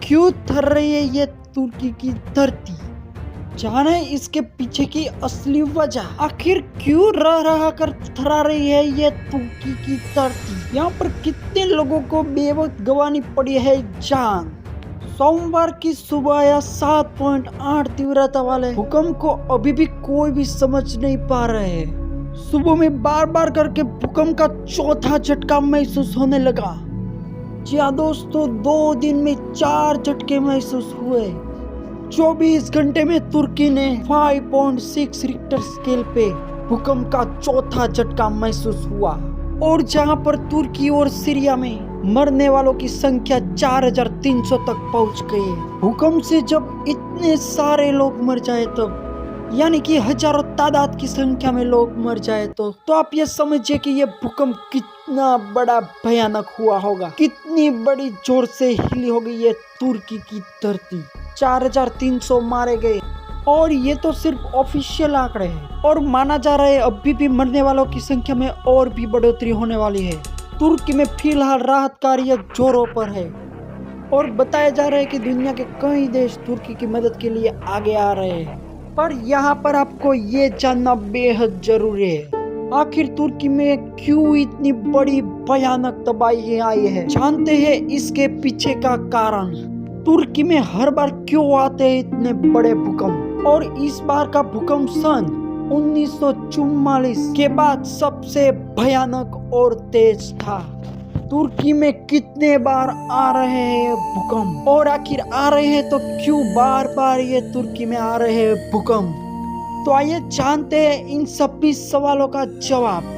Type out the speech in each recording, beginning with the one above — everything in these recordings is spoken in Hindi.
क्यों थर रही है ये तुर्की की धरती? जाने इसके पीछे की असली वजह। आखिर क्यों रह रहा कर थरा रही है ये तुर्की की धरती? यहाँ पर कितने लोगों को बेवक्त गंवानी पड़ी है जान। सोमवार की सुबह या 7.8 तीव्रता वाले भूकंप को अभी भी कोई भी समझ नहीं पा रहे हैं। सुबह में बार बार करके भूकंप का चौथा झटका महसूस होने लगा। जी हाँ दोस्तों, 2 दिन में 4 झटके महसूस हुए। 24 घंटे में तुर्की ने 5.6 रिक्टर स्केल पे भूकंप का चौथा झटका महसूस हुआ। और जहां पर तुर्की और सीरिया में मरने वालों की संख्या 4300 तक पहुंच गई है। भूकंप से जब इतने सारे लोग मर जाए तब, यानी कि हजारों तादाद की संख्या में लोग मर जाए तो आप ये समझिए कि ये भूकंप कितना बड़ा भयानक हुआ होगा, कितनी बड़ी जोर से हिली होगी ये तुर्की की धरती। 4300 मारे गए और ये तो सिर्फ ऑफिशियल आंकड़े हैं और माना जा रहा है अभी भी मरने वालों की संख्या में और भी बढ़ोतरी होने वाली है। तुर्की में फिलहाल राहत कार्य जोरों पर है और बताया जा रहा है कि दुनिया के कई देश तुर्की की मदद के लिए आगे आ रहे हैं। पर यहाँ पर आपको ये जानना बेहद जरूरी है, आखिर तुर्की में क्यों इतनी बड़ी भयानक तबाही आई है। जानते हैं इसके पीछे का कारण। तुर्की में हर बार क्यों आते हैं इतने बड़े भूकंप, और इस बार का भूकंप सन 1944 के बाद सबसे भयानक और तेज था। तुर्की में कितने बार आ रहे हैं भूकंप, और आखिर आ रहे हैं तो क्यों बार बार ये तुर्की में आ रहे हैं भूकंप? तो आइए जानते हैं इन सभी सवालों का जवाब।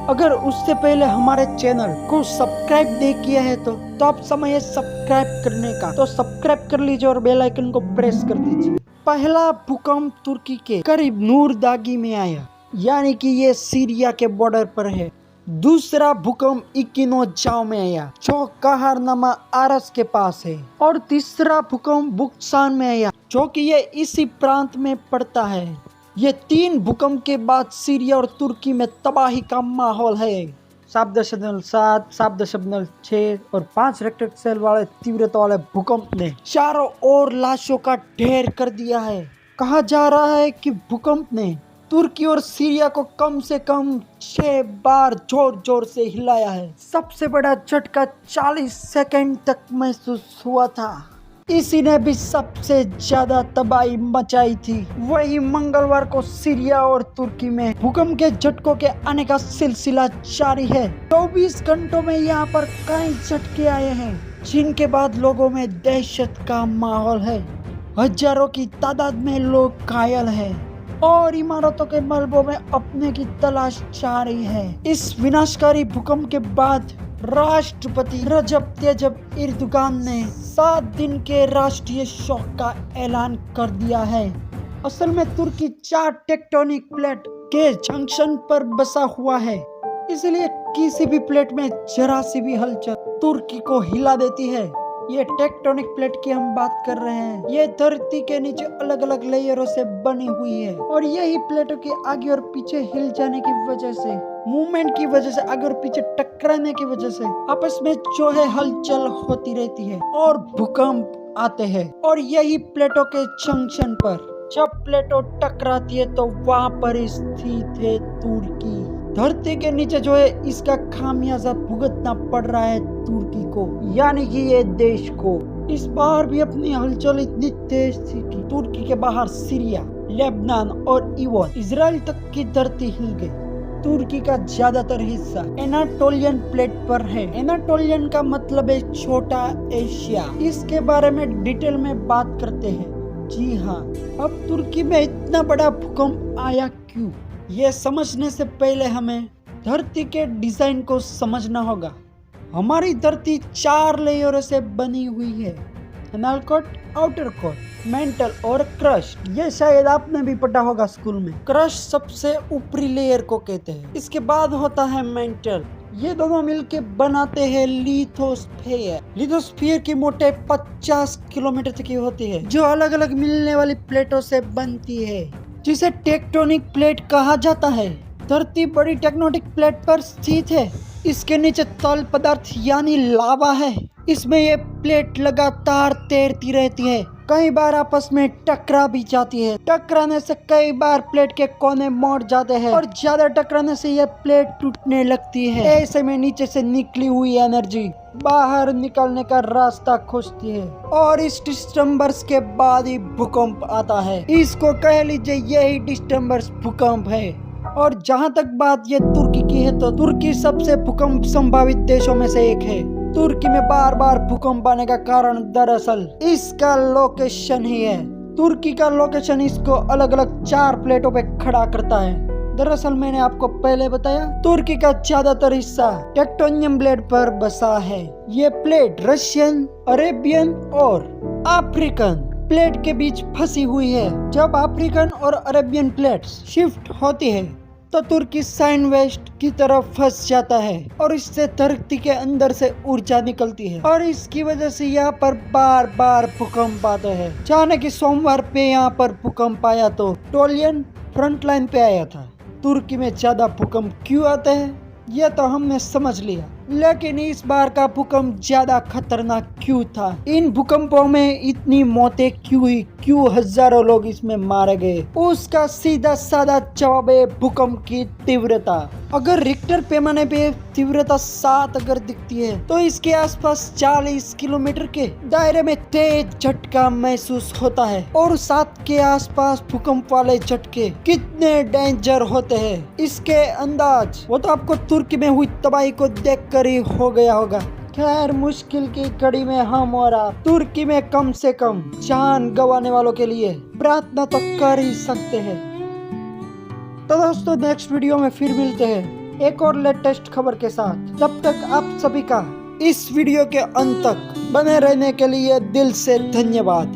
अगर उससे पहले हमारे चैनल को सब्सक्राइब नहीं किया है तो अब समय है सब्सक्राइब करने का, तो सब्सक्राइब कर लीजिए और बेल आइकन को प्रेस कर दीजिए। पहला भूकंप तुर्की के करीब नूरदागी में आया, यानी कि ये सीरिया के बॉर्डर पर है। दूसरा भूकंप इकिनोजाव में आया जो कहरनामा आरस के पास है। और तीसरा भूकंप बुक्सान में आया जो कि ये इसी प्रांत में पड़ता है। ये 3 भूकंप के बाद सीरिया और तुर्की में तबाही का माहौल है। 7.7, 7.6 और 5 रिक्टर स्केल वाले तीव्रता वाले भूकंप ने चारों ओर लाशों का ढेर कर दिया है। कहा जा रहा है कि भूकंप ने तुर्की और सीरिया को कम से कम 6 बार जोर जोर से हिलाया है। सबसे बड़ा झटका 40 सेकंड तक महसूस हुआ था। इसी ने भी सबसे ज्यादा तबाही मचाई थी। वही मंगलवार को सीरिया और तुर्की में भूकंप के झटकों के आने का सिलसिला जारी है। 24 घंटों में यहाँ पर कई झटके आए हैं जिनके बाद लोगों में दहशत का माहौल है। हजारों की तादाद में लोग घायल हैं और इमारतों के मलबों में अपने की तलाश जारी है। इस विनाशकारी भूकंप के बाद राष्ट्रपति रजब तैयब एर्दोगान ने 7 दिन के राष्ट्रीय शोक का ऐलान कर दिया है। असल में तुर्की 4 टेक्टोनिक प्लेट के जंक्शन पर बसा हुआ है, इसलिए किसी भी प्लेट में जरा सी भी हलचल तुर्की को हिला देती है। ये टेक्टोनिक प्लेट की हम बात कर रहे हैं। ये धरती के नीचे अलग अलग लेयरों से बनी हुई है और यही प्लेटों के आगे और पीछे हिल जाने की वजह से, मूवमेंट की वजह से, आगे और पीछे टकराने की वजह से आपस में जो है हलचल होती रहती है और भूकंप आते हैं। और यही प्लेटों के जंक्शन पर जब प्लेटों टकराती है तो वहाँ पर स्थित है तुर्की। धरती के नीचे जो है इसका खामियाजा भुगतना पड़ रहा है तुर्की को, यानी कि ये देश को। इस बार भी अपनी हलचल इतनी तेज थी कि तुर्की के बाहर सीरिया, लेबनान और इवन इजराइल तक की धरती हिल गई। तुर्की का ज्यादातर हिस्सा एनाटोलियन प्लेट पर है। एनाटोलियन का मतलब है छोटा एशिया। इसके बारे में डिटेल में बात करते हैं। जी हाँ, अब तुर्की में इतना बड़ा भूकंप आया क्यों, ये समझने से पहले हमें धरती के डिजाइन को समझना होगा। हमारी धरती 4 लेयरों से बनी हुई है, inner core, outer core, mantle और क्रस्ट। ये शायद आपने भी पढ़ा होगा स्कूल में। क्रस्ट सबसे ऊपरी लेयर को कहते हैं, इसके बाद होता है मेंटल। ये दोनों मिलके बनाते हैं लिथोस्फीयर। लिथोस्फीयर की मोटाई 50 किलोमीटर तक की होती है, जो अलग अलग मिलने वाली प्लेटों से बनती है, जिसे टेक्टोनिक प्लेट कहा जाता है। धरती बड़ी टेक्टोनिक प्लेट पर स्थित है। इसके नीचे तल पदार्थ यानी लावा है। इसमें ये प्लेट लगातार तैरती रहती है, कई बार आपस में टकरा भी जाती है। टकराने से कई बार प्लेट के कोने मोड़ जाते हैं और ज्यादा टकराने से यह प्लेट टूटने लगती है। ऐसे में नीचे से निकली हुई एनर्जी बाहर निकलने का रास्ता खोजती है और इस डिस्टर्बेंस के बाद ही भूकंप आता है। इसको कह लीजिए यही डिस्टर्बेंस भूकंप है। और जहाँ तक बात ये तुर्की की है तो तुर्की सबसे भूकंप संभावित देशों में से एक है। तुर्की में बार बार भूकंप आने का कारण दरअसल इसका लोकेशन ही है। तुर्की का लोकेशन इसको अलग अलग 4 प्लेटों पे खड़ा करता है। दरअसल मैंने आपको पहले बताया, तुर्की का ज्यादातर हिस्सा टेक्टोनिक प्लेट पर बसा है। ये प्लेट रशियन, अरेबियन और अफ्रीकन प्लेट के बीच फंसी हुई है। जब अफ्रीकन और अरेबियन प्लेट्स शिफ्ट होती है तो तुर्की साइन वेस्ट की तरफ फंस जाता है और इससे धरती के अंदर से ऊर्जा निकलती है और इसकी वजह से यहाँ पर बार बार भूकंप आते हैं। जाने की सोमवार पे यहाँ पर भूकंप आया तो टोलियन फ्रंट लाइन पे आया था। तुर्की में ज्यादा भूकंप क्यों आते हैं यह तो हमने समझ लिया, लेकिन इस बार का भूकंप ज्यादा खतरनाक क्यों था? इन भूकंपों में इतनी मौतें क्यों हुई? क्यों हजारों लोग इसमें मारे गए? उसका सीधा साधा जवाब है भूकंप की तीव्रता। अगर रिक्टर पैमाने पे तीव्रता 7 अगर दिखती है तो इसके आसपास 40 किलोमीटर के दायरे में तेज झटका महसूस होता है। और 7 के आसपास भूकंप वाले झटके कितने डेंजर होते हैं इसके अंदाज वो तो आपको तुर्की में हुई तबाही को देख कर ही हो गया होगा। खैर, मुश्किल की कड़ी में हम और आप तुर्की में कम से कम जान गंवाने वालों के लिए प्रार्थना तो कर ही सकते हैं। तो दोस्तों, नेक्स्ट वीडियो में फिर मिलते हैं एक और लेटेस्ट खबर के साथ। तब तक आप सभी का इस वीडियो के अंत तक बने रहने के लिए दिल से धन्यवाद।